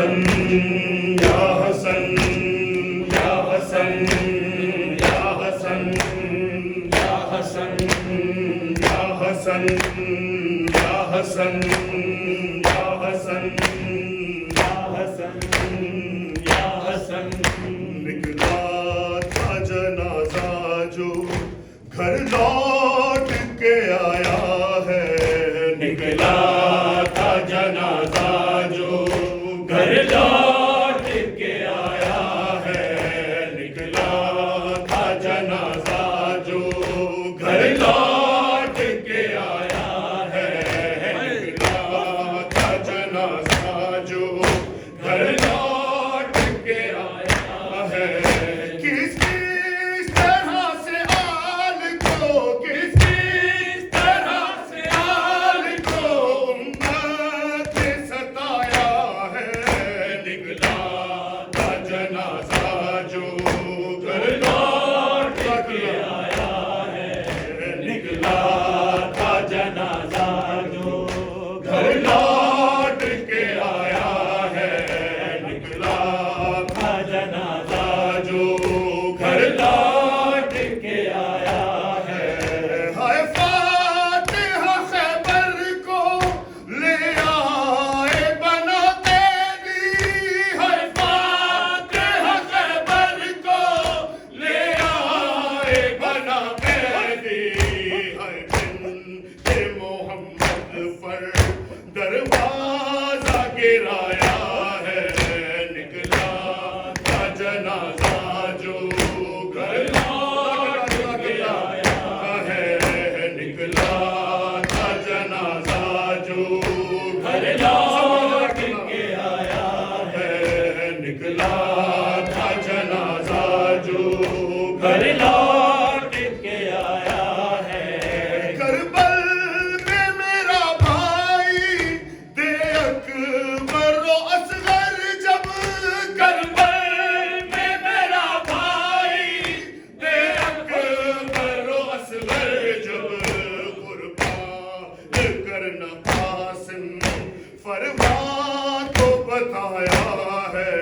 हसन या हसन या हसन या हसन या हसन या हसन या हसन या हसन या हसन या हसन। निकला था जनाजा जो घर लौट के आया है, निकला था जनाजा जो घर लौट के आया है, निकला था जनाजा जो घर लौट के आया है, निकला था जनाजा जो घर लौट के आया है। किस किस तरह से आल को, किस किस तरह से आल को उम्मत ने सताया है, निकला था जनाजा जो घर लौट के आया है, निकला था जनाजा जो घर लौट के आया है, निकला था जनाजा जो घर लौट के आया है। हाय फातिहा खैबर को ले आए बना कैदी, हाय फातिहा खैबर को ले आए बना कैदी, हाय बिन्ते मोहम्मद पर दरवाजा गिराया है, निकला था जनाजा जो घर लौट के आया है, निकला था जनाजा जो घर लौट के आया है, निकला था जनाजा जो घर लौट के आया है। करबल में मेरा भाई दे अकबर व असगर जब, करबल में मेरा भाई दे अकबर व असगर जब कुर्बान करना कासिम फरमान को बताया है,